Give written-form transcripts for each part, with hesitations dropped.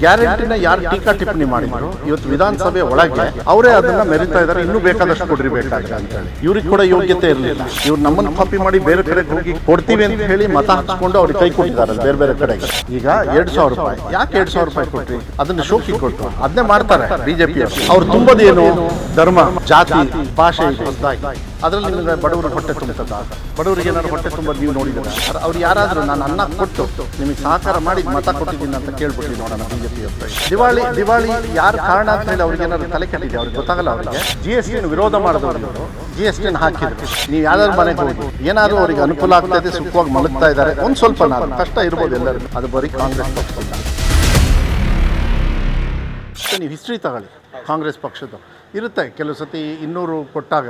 ಗ್ಯಾರಂಟಿನ ಯಾರು ಟೀಕಾ ಟಿಪ್ಪಣಿ ಮಾಡಿದ್ರು ಇವತ್ತು ವಿಧಾನಸಭೆ ಒಳಗೆ ಅವರೇ ಅದನ್ನ ಮೆರಿತಾ ಇದ್ದಾರೆ. ಇನ್ನೂ ಬೇಕಾದಷ್ಟು ಕೊಡ್ರಿ ಬೇಕಾದ್ರೆ ಅಂತ ಹೇಳಿ ಇವ್ರಿಗೆ ಕೂಡ ಯೋಗ್ಯತೆ ಇರಲಿಲ್ಲ. ಇವ್ರು ನಮ್ಮನ್ನು ಕಾಪಿ ಮಾಡಿ ಬೇರೆ ಕಡೆಗೆ ಹೋಗಿ ಕೊಡ್ತೀವಿ ಅಂತ ಹೇಳಿ ಮತ ಹಾಕ್ಸ್ಕೊಂಡು ಅವ್ರಿಗೆ ಕೈ ಕೊಟ್ಟಿದ್ದಾರೆ ಬೇರೆ ಬೇರೆ ಕಡೆಗೆ. ಈಗ 2,000 ರೂಪಾಯಿ ಯಾಕೆ 2,000 ರೂಪಾಯಿ ಕೊಟ್ರಿ? ಅದನ್ನ ಶೋಕಿ ಕೊಟ್ಟು ಅದನ್ನೇ ಮಾಡ್ತಾರೆ ಬಿಜೆಪಿ ಅವ್ರು ತುಂಬೋದೇನು ಧರ್ಮ, ಜಾತಿ, ಭಾಷೆ ಹೊಸದಾಗಿ. ಅದ್ರಲ್ಲಿ ನಿಮಗೆ ಬಡವರು ಹೊಟ್ಟೆ ತುಂಬುತ್ತದ? ಬಡವರಿಗೆ ಏನಾದ್ರು ಹೊಟ್ಟೆ ತುಂಬ ನೀವು ನೋಡಿದ್ರೆ ಅವ್ರು ಯಾರಾದರೂ ನಾನು ಅನ್ನ ಕೊಟ್ಟು ನಿಮಗೆ ಸಹಕಾರ ಮಾಡಿ ಮತ ಕೊಟ್ಟಿದ್ದೀನಿ ಅಂತ ಕೇಳ್ಬಿಟ್ಟು ನೋಡೋಣ ಬಿಜೆಪಿ ದಿವಾಳಿ ಯಾರು ಕಾರಣ ಅಂತ ಹೇಳಿ ಅವ್ರಿಗೆ ಏನಾದ್ರು ತಲೆ ಕೆಟ್ಟಿದೆ ಅವ್ರಿಗೆ ಗೊತ್ತಾಗಲ್ಲ. ಅವರಿಗೆ GST ವಿರೋಧ ಮಾಡಿದವರು GST ಹಾಕಿದ್ರು. ನೀವು ಯಾವ್ದಾದ್ರು ಮನೆಗೆ ಹೋಗಿ ಏನಾದ್ರು ಅವರಿಗೆ ಅನುಕೂಲ ಆಗ್ತದೆ, ಸುಖವಾಗಿ ಮಲಗ್ತಾ ಇದ್ದಾರೆ, ಒಂದು ಸ್ವಲ್ಪ ಕಷ್ಟ ಇರ್ಬೋದು ಎಲ್ಲರಿಗೂ. ಅದು ಬರೀ ಕಾಂಗ್ರೆಸ್ ಪಕ್ಷದಿಂದ. ನೀವು ಹಿಸ್ಟ್ರಿ ತಗೊಳ್ಳಿ, ಕಾಂಗ್ರೆಸ್ ಪಕ್ಷದ್ದು ಇರುತ್ತೆ. ಕೆಲವು ಸತಿ 200 ಕೊಟ್ಟಾಗ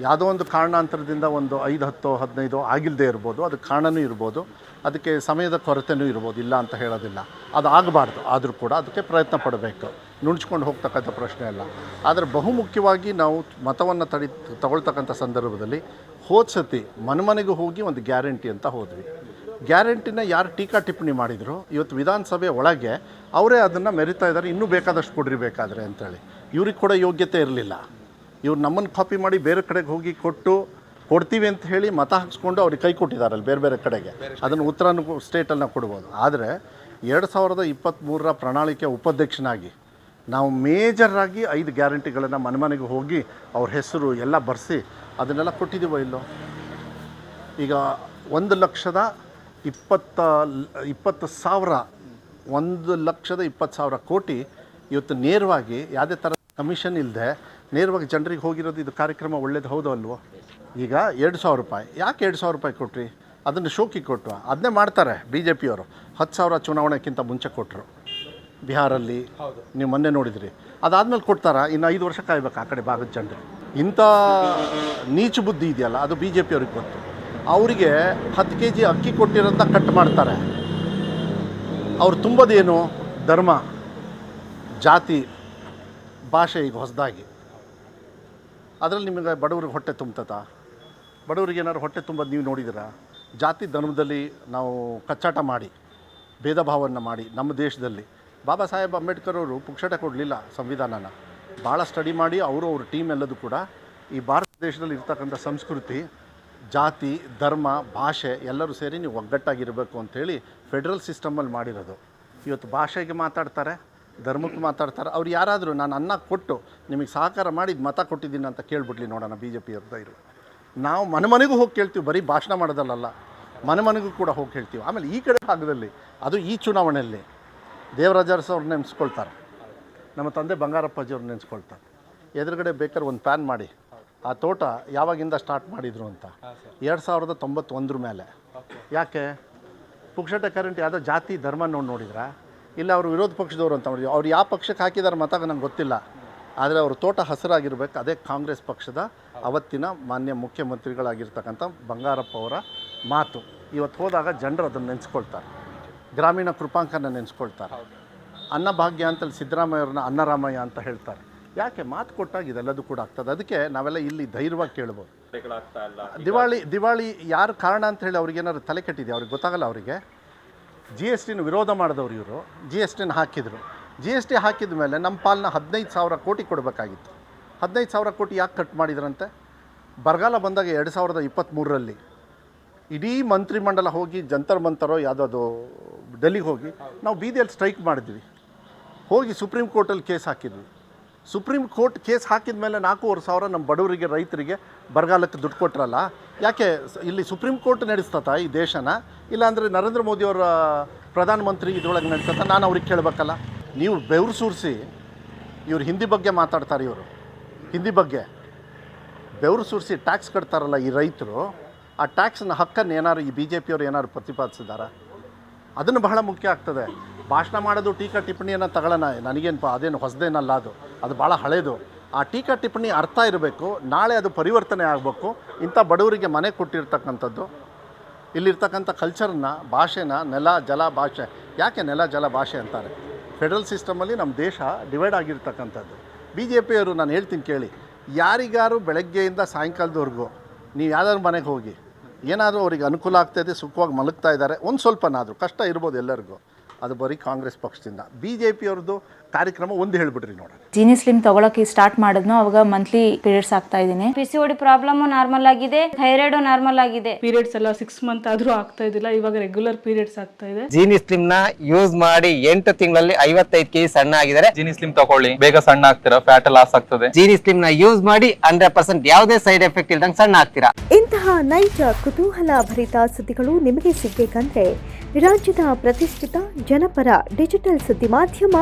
ಯಾವುದೋ ಒಂದು ಕಾರಣಾಂತರದಿಂದ ಒಂದು 5, 10, 15 ಆಗಿಲ್ಲದೆ ಇರ್ಬೋದು. ಅದಕ್ಕೆ ಕಾರಣನೂ ಇರ್ಬೋದು, ಅದಕ್ಕೆ ಸಮಯದ ಕೊರತೆಯೂ ಇರ್ಬೋದು, ಇಲ್ಲ ಅಂತ ಹೇಳೋದಿಲ್ಲ. ಅದು ಆಗಬಾರ್ದು. ಆದರೂ ಕೂಡ ಅದಕ್ಕೆ ಪ್ರಯತ್ನ ಪಡಬೇಕು, ನುಣ್ಸ್ಕೊಂಡು ಹೋಗ್ತಕ್ಕಂಥ ಪ್ರಶ್ನೆ ಅಲ್ಲ. ಆದರೆ ಬಹುಮುಖ್ಯವಾಗಿ ನಾವು ಮತವನ್ನು ತಗೊಳ್ತಕ್ಕಂಥ ಸಂದರ್ಭದಲ್ಲಿ ಹೋದ ಸತಿ ಮನೆಗೆ ಹೋಗಿ ಒಂದು ಗ್ಯಾರಂಟಿ ಅಂತ ಹೋದ್ವಿ. ಗ್ಯಾರಂಟಿನ ಯಾರು ಟೀಕಾ ಟಿಪ್ಪಣಿ ಮಾಡಿದರು ಇವತ್ತು ವಿಧಾನಸಭೆ ಒಳಗೆ ಅವರೇ ಅದನ್ನು ಮೆರಿತಾ ಇದ್ದಾರೆ. ಇನ್ನೂ ಬೇಕಾದಷ್ಟು ಕೊಡ್ರಿ ಬೇಕಾದರೆ ಅಂತೇಳಿ ಇವ್ರಿಗೆ ಕೂಡ ಯೋಗ್ಯತೆ ಇರಲಿಲ್ಲ. ಇವ್ರು ನಮ್ಮನ್ನು ಕಾಪಿ ಮಾಡಿ ಬೇರೆ ಕಡೆಗೆ ಹೋಗಿ ಕೊಡ್ತೀವಿ ಅಂತ ಹೇಳಿ ಮತ ಹಾಕ್ಸ್ಕೊಂಡು ಅವ್ರಿಗೆ ಕೈ ಕೊಟ್ಟಿದ್ದಾರಲ್ಲ ಬೇರೆ ಬೇರೆ ಕಡೆಗೆ. ಅದನ್ನು ಉತ್ತರನೂ ಸ್ಟೇಟಲ್ಲಿ ನಾವು ಕೊಡ್ಬೋದು. ಆದರೆ 2023 ಪ್ರಣಾಳಿಕೆ ಉಪಾಧ್ಯಕ್ಷನಾಗಿ ನಾವು ಮೇಜರಾಗಿ 5 ಗ್ಯಾರಂಟಿಗಳನ್ನು ಮನೆಗೆ ಹೋಗಿ ಅವ್ರ ಹೆಸರು ಎಲ್ಲ ಬರೆಸಿ ಅದನ್ನೆಲ್ಲ ಕೊಟ್ಟಿದ್ದೀವೋ ಇಲ್ಲೋ. ಈಗ 1,20,000 1,20,000 ಕೋಟಿ ಇವತ್ತು ನೇರವಾಗಿ ಯಾವುದೇ ಥರ ಕಮಿಷನ್ ಇಲ್ಲದೆ ನೇರವಾಗಿ ಜನರಿಗೆ ಹೋಗಿರೋದು. ಇದು ಕಾರ್ಯಕ್ರಮ ಒಳ್ಳೇದು ಹೌದು ಅಲ್ವೋ? ಈಗ 2,000 ರೂಪಾಯಿ ಯಾಕೆ 2,000 ರೂಪಾಯಿ ಕೊಟ್ರಿ? ಅದನ್ನು ಶೋಕಿ ಕೊಟ್ಟು ಅದನ್ನೇ ಮಾಡ್ತಾರೆ ಬಿಜೆಪಿಯವರು. 10,000 ಚುನಾವಣೆಗಿಂತ ಮುಂಚೆ ಕೊಟ್ಟರು ಬಿಹಾರಲ್ಲಿ, ನೀವು ಮೊನ್ನೆ ನೋಡಿದ್ರಿ. ಅದಾದಮೇಲೆ ಕೊಡ್ತಾರಾ? ಇನ್ನು 5 ವರ್ಷ ಕಾಯ್ಬೇಕು ಆ ಕಡೆ ಭಾಗದ ಜನರು. ಇಂಥ ನೀಚ ಬುದ್ಧಿ ಇದೆಯಲ್ಲ, ಅದು ಬಿಜೆಪಿಯವ್ರಿಗೆ ಗೊತ್ತು. ಅವರಿಗೆ 10 kg ಅಕ್ಕಿ ಕೊಟ್ಟಿರೋದನ್ನ ಕಟ್ ಮಾಡ್ತಾರೆ. ಅವ್ರು ತುಂಬೋದೇನು ಧರ್ಮ, ಜಾತಿ, ಭಾಷೆ. ಈಗ ಹೊಸದಾಗಿ ಅದರಲ್ಲಿ ನಿಮಗೆ ಬಡವ್ರಿಗೆ ಹೊಟ್ಟೆ ತುಂಬುತ್ತಾ? ಬಡವರಿಗೆ ಏನಾದ್ರು ಹೊಟ್ಟೆ ತುಂಬೋದು ನೀವು ನೋಡಿದ್ದೀರಾ? ಜಾತಿ ಧರ್ಮದಲ್ಲಿ ನಾವು ಕಚ್ಚಾಟ ಮಾಡಿ ಭೇದ ಭಾವವನ್ನು ಮಾಡಿ ನಮ್ಮ ದೇಶದಲ್ಲಿ ಬಾಬಾ ಸಾಹೇಬ್ ಅಂಬೇಡ್ಕರ್ ಅವರು ಪುಕ್ಷಟ ಕೊಡಲಿಲ್ಲ ಸಂವಿಧಾನನ. ಭಾಳ ಸ್ಟಡಿ ಮಾಡಿ ಅವ್ರ ಟೀಮ್ ಎಲ್ಲದೂ ಕೂಡ ಈ ಭಾರತ ದೇಶದಲ್ಲಿ ಇರ್ತಕ್ಕಂಥ ಸಂಸ್ಕೃತಿ, ಜಾತಿ, ಧರ್ಮ, ಭಾಷೆ ಎಲ್ಲರೂ ಸೇರಿ ನೀವು ಒಗ್ಗಟ್ಟಾಗಿರಬೇಕು ಅಂಥೇಳಿ ಫೆಡ್ರಲ್ ಸಿಸ್ಟಮಲ್ಲಿ ಮಾಡಿರೋದು. ಇವತ್ತು ಭಾಷೆಗೆ ಮಾತಾಡ್ತಾರೆ, ಧರ್ಮಕ್ಕೆ ಮಾತಾಡ್ತಾರೆ. ಅವ್ರು ಯಾರಾದರೂ ನಾನು ಅನ್ನ ಕೊಟ್ಟು ನಿಮಗೆ ಸಹಕಾರ ಮಾಡಿ ಮತ ಕೊಟ್ಟಿದ್ದೀನಿ ಅಂತ ಕೇಳ್ಬಿಡ್ಲಿ ನೋಡೋಣ ಬಿಜೆಪಿ ಅವ್ರದ್ದು ಇರು. ನಾವು ಮನೆಗೂ ಹೋಗಿ ಕೇಳ್ತೀವಿ, ಬರೀ ಭಾಷಣ ಮಾಡೋದಲ್ಲ, ಮನೆಗೂ ಕೂಡ ಹೋಗಿ ಕೇಳ್ತೀವಿ. ಆಮೇಲೆ ಈ ಕಡೆ ಭಾಗದಲ್ಲಿ ಅದು ಈ ಚುನಾವಣೆಯಲ್ಲಿ ದೇವರಾಜ ಅವ್ರು ನೆನೆಸ್ಕೊಳ್ತಾರೆ, ನಮ್ಮ ತಂದೆ ಬಂಗಾರಪ್ಪಾಜಿಯವ್ರು ನೆನೆಸ್ಕೊಳ್ತಾರೆ. ಎದುರುಗಡೆ ಬೇಕಾದ್ರೆ ಒಂದು ಪ್ಯಾನ್ ಮಾಡಿ ಆ ತೋಟ ಯಾವಾಗಿಂದ ಸ್ಟಾರ್ಟ್ ಮಾಡಿದರು ಅಂತ 2091 ಮೇಲೆ. ಯಾಕೆ ಪುಕ್ಷಟ ಕರೆಂಟ್ ಯಾವುದೋ ಜಾತಿ ಧರ್ಮ ನೋಡಿದ್ರಾ? ಇಲ್ಲ ಅವರು ವಿರೋಧ ಪಕ್ಷದವರು ಅಂತ ಮಾಡಿದ್ರು. ಅವ್ರು ಯಾವ ಪಕ್ಷಕ್ಕೆ ಹಾಕಿದಾರೆ ಮತ ನಂಗೆ ಗೊತ್ತಿಲ್ಲ. ಆದರೆ ಅವ್ರ ತೋಟ ಹಸಿರಾಗಿರ್ಬೇಕು. ಅದೇ ಕಾಂಗ್ರೆಸ್ ಪಕ್ಷದ ಅವತ್ತಿನ ಮಾನ್ಯ ಮುಖ್ಯಮಂತ್ರಿಗಳಾಗಿರ್ತಕ್ಕಂಥ ಬಂಗಾರಪ್ಪ ಅವರ ಮಾತು. ಇವತ್ತು ಹೋದಾಗ ಜನರು ಅದನ್ನು ನೆನೆಸ್ಕೊಳ್ತಾರೆ. ಗ್ರಾಮೀಣ ಕೃಪಾಂಕನ ನೆನೆಸ್ಕೊಳ್ತಾರೆ. ಅನ್ನಭಾಗ್ಯ ಅಂತಲ್ಲಿ ಸಿದ್ದರಾಮಯ್ಯವ್ರನ್ನ ಅನ್ನರಾಮಯ್ಯ ಅಂತ ಹೇಳ್ತಾರೆ. ಯಾಕೆ ಮಾತು ಕೊಟ್ಟಾಗ ಇದೆಲ್ಲದೂ ಕೂಡ ಆಗ್ತದೆ. ಅದಕ್ಕೆ ನಾವೆಲ್ಲ ಇಲ್ಲಿ ಧೈರ್ಯವಾಗಿ ಕೇಳ್ಬೋದು. ದಿವಾಳಿ ಯಾರು ಕಾರಣ ಅಂತ ಹೇಳಿ ಅವ್ರಿಗೇನಾದ್ರು ತಲೆ ಕೆಟ್ಟಿದೆ ಅವ್ರಿಗೆ ಗೊತ್ತಾಗಲ್ಲ. ಅವರಿಗೆ GST ವಿರೋಧ ಮಾಡಿದವರು ಇವರು GST ಹಾಕಿದರು. GST ಹಾಕಿದ ಮೇಲೆ ನಮ್ಮ ಪಾಲನ್ನ 15,000 ಕೋಟಿ ಕೊಡಬೇಕಾಗಿತ್ತು. 15,000 ಕೋಟಿ ಯಾಕೆ ಕಟ್ ಮಾಡಿದ್ರಂತೆ? ಬರಗಾಲ ಬಂದಾಗ 2023ರಲ್ಲಿ ಇಡೀ ಮಂತ್ರಿಮಂಡಲ ಹೋಗಿ ಜಂತರ್ ಮಂತರೋ ಯಾವುದೋ ಡೆಲ್ಲಿಗೆ ಹೋಗಿ ನಾವು ಬೀದಿಯಲ್ಲಿ ಸ್ಟ್ರೈಕ್ ಮಾಡಿದ್ವಿ. ಹೋಗಿ ಸುಪ್ರೀಂ ಕೋರ್ಟಲ್ಲಿ ಕೇಸ್ ಹಾಕಿದ್ವಿ. ಸುಪ್ರೀಂ ಕೋರ್ಟ್ ಕೇಸ್ ಹಾಕಿದ ಮೇಲೆ 4,500 ನಮ್ಮ ಬಡವರಿಗೆ, ರೈತರಿಗೆ ಬರಗಾಲಕ್ಕೆ ದುಡ್ಡು ಕೊಟ್ರಲ್ಲ. ಯಾಕೆ ಇಲ್ಲಿ ಸುಪ್ರೀಂ ಕೋರ್ಟ್ ನಡೆಸ್ತತ ಈ ದೇಶನ? ಇಲ್ಲಾಂದರೆ ನರೇಂದ್ರ ಮೋದಿಯವರ ಪ್ರಧಾನಮಂತ್ರಿ ಇದರೊಳಗೆ ನಡೆಸ್ತತ? ನಾನು ಅವ್ರಿಗೆ ಕೇಳಬೇಕಲ್ಲ. ನೀವು ಬೆವರು ಸುರಿಸಿ ಇವ್ರು ಹಿಂದಿ ಬಗ್ಗೆ ಮಾತಾಡ್ತಾರೆ. ಇವರು ಹಿಂದಿ ಬಗ್ಗೆ ಬೆವರು ಸುರಿಸಿ ಟ್ಯಾಕ್ಸ್ ಕಟ್ತಾರಲ್ಲ ಈ ರೈತರು. ಆ ಟ್ಯಾಕ್ಸ್ನ ಹಕ್ಕನ್ನು ಏನಾದ್ರು ಈ BJPಯವರು ಏನಾದ್ರು ಪ್ರತಿಪಾದಿಸಿದಾರ? ಅದನ್ನು ಬಹಳ ಮುಖ್ಯ ಆಗ್ತದೆ. ಭಾಷಣ ಮಾಡೋದು, ಟೀಕಾ ಟಿಪ್ಪಣಿಯನ್ನು ತಗೊಳ್ಳೋಣ, ನನಗೇನು ಅದೇನು ಹೊಸದೇನಲ್ಲ. ಅದು ಭಾಳ ಹಳೇದು. ಆ ಟೀಕಾ ಟಿಪ್ಪಣಿ ಅರ್ಥ ಇರಬೇಕು. ನಾಳೆ ಅದು ಪರಿವರ್ತನೆ ಆಗಬೇಕು. ಇಂಥ ಬಡವರಿಗೆ ಮನೆ ಕೊಟ್ಟಿರ್ತಕ್ಕಂಥದ್ದು, ಇಲ್ಲಿರ್ತಕ್ಕಂಥ ಕಲ್ಚರ್ನ, ಭಾಷೆನ, ನೆಲ ಜಲ ಭಾಷೆ. ಯಾಕೆ ನೆಲ ಜಲ ಭಾಷೆ ಅಂತಾರೆ? ಫೆಡ್ರಲ್ ಸಿಸ್ಟಮಲ್ಲಿ ನಮ್ಮ ದೇಶ ಡಿವೈಡ್ ಆಗಿರ್ತಕ್ಕಂಥದ್ದು. BJPಯವರು ನಾನು ಹೇಳ್ತೀನಿ ಕೇಳಿ, ಯಾರಿಗಾರು ಬೆಳಗ್ಗೆಯಿಂದ ಸಾಯಂಕಾಲದವರೆಗೂ ನೀವು ಯಾವ್ದಾದ್ರು ಮನೆಗೆ ಹೋಗಿ ಏನಾದರೂ ಅವರಿಗೆ ಅನುಕೂಲ ಆಗ್ತಾಯಿದೆ, ಸುಖವಾಗಿ ಮಲಗ್ತಾ ಇದ್ದಾರೆ, ಒಂದು ಸ್ವಲ್ಪನಾದರೂ ಕಷ್ಟ ಇರ್ಬೋದು ಎಲ್ಲರಿಗೂ. ಅದು ಬರೀ ಕಾಂಗ್ರೆಸ್ ಪಕ್ಷದಿಂದ. BJP ಅವ್ರದ್ದು ಕಾರ್ಯಕ್ರಮ ಒಂದು ಹೇಳ್ಬಿಟ್ರಿ ನೋಡೋಣ. ಜೀನಿ ಸ್ಲಿಮ್ ತಗೊಳಕ್ಕೆ ಸ್ಟಾರ್ಟ್ ಮಾಡಿದ್ನೋ ಅವಾಗ ಮಂತ್ಲಿ ಪೀರಿಯಡ್ಸ್ ಆಗ್ತಾ ಇದ್ದೀನಿ. PCOD ಪ್ರಾಬ್ಲಮ್ ನಾರ್ಮಲ್ ಆಗಿದೆ, ಥೈರಾಯ್ಡ್ ನಾರ್ಮಲ್ ಆಗಿದೆ. ಪೀರಿಯಡ್ಸ್ ಎಲ್ಲ 6 ಮಂತ್ ಆದ್ರೂ ಆಗ್ತಾ ಇದ್ದಿಲ್ಲ, ಇವಾಗ ರೆಗ್ಯುಲರ್ ಪೀರಿಯಡ್ಸ್ ಆಗ್ತಾ ಇದೆ. ಜೀನಿ ಸ್ಲಿಮ್ ನ ಯೂಸ್ ಮಾಡಿ 8 ತಿಂಗಳಲ್ಲಿ 55 kg ಸಣ್ಣ ಆಗಿದ್ದಾರೆ. ಜೀನಿ ಸ್ಲಿಮ್ ತಗೊಳ್ಳಿ, ಬೇಗ ಸಣ್ಣ ಆಗ್ತೀರಾ, ಫ್ಯಾಟ್ ಲಾಸ್ ಆಗ್ತದೆ. ಜೀನಿ ಸ್ಲಿಮ್ ನ ಯೂಸ್ ಮಾಡಿ 100% ಯಾವುದೇ ಸೈಡ್ ಎಫೆಕ್ಟ್ ಇಲ್ದಂಗೆ ಸಣ್ಣ ಆಗ್ತೀರಾ. ಇಂತಹ ನೈಜ ಕುತೂಹಲ ಭರಿತ ಸುದ್ದಿಗಳು ನಿಮಗೆ ಸಿಗಬೇಕಂದ್ರೆ ರಾಜ್ಯದ ಪ್ರತಿಷ್ಠಿತ ಜನಪರ ಡಿಜಿಟಲ್ ಸುದ್ದಿ ಮಾಧ್ಯಮ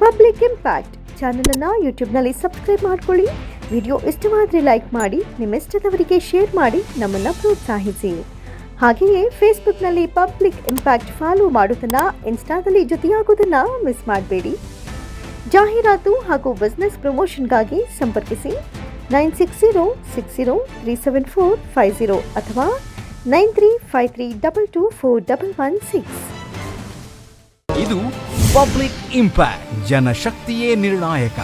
ಪಬ್ಲಿಕ್ ಇಂಪ್ಯಾಕ್ಟ್ ಚಾನೆಲ್ ಅನ್ನು ಯೂಟ್ಯೂಬ್ನಲ್ಲಿ ಸಬ್ಸ್ಕ್ರೈಬ್ ಮಾಡ್ಕೊಳ್ಳಿ. ವಿಡಿಯೋ ಇಷ್ಟವಾದರೆ ಲೈಕ್ ಮಾಡಿ, ನಿಮ್ಮ ಇಷ್ಟದವರಿಗೆ ಶೇರ್ ಮಾಡಿ ನಮ್ಮನ್ನು ಪ್ರೋತ್ಸಾಹಿಸಿ. ಹಾಗೆಯೇ ಫೇಸ್ಬುಕ್ನಲ್ಲಿ ಪಬ್ಲಿಕ್ ಇಂಪ್ಯಾಕ್ಟ್ ಫಾಲೋ ಮಾಡೋದನ್ನು, ಇನ್ಸ್ಟಾದಲ್ಲಿ ಜೊತೆಯಾಗೋದನ್ನು ಮಿಸ್ ಮಾಡಬೇಡಿ. ಜಾಹೀರಾತು ಹಾಗೂ ಬಿಸ್ನೆಸ್ ಪ್ರಮೋಷನ್ಗಾಗಿ ಸಂಪರ್ಕಿಸಿ 9606037450 ಅಥವಾ 9353224116. ಇದು ಪಬ್ಲಿಕ್ ಇಂಪ್ಯಾಕ್ಟ್, ಜನಶಕ್ತಿಯೇ ನಿರ್ಣಾಯಕ.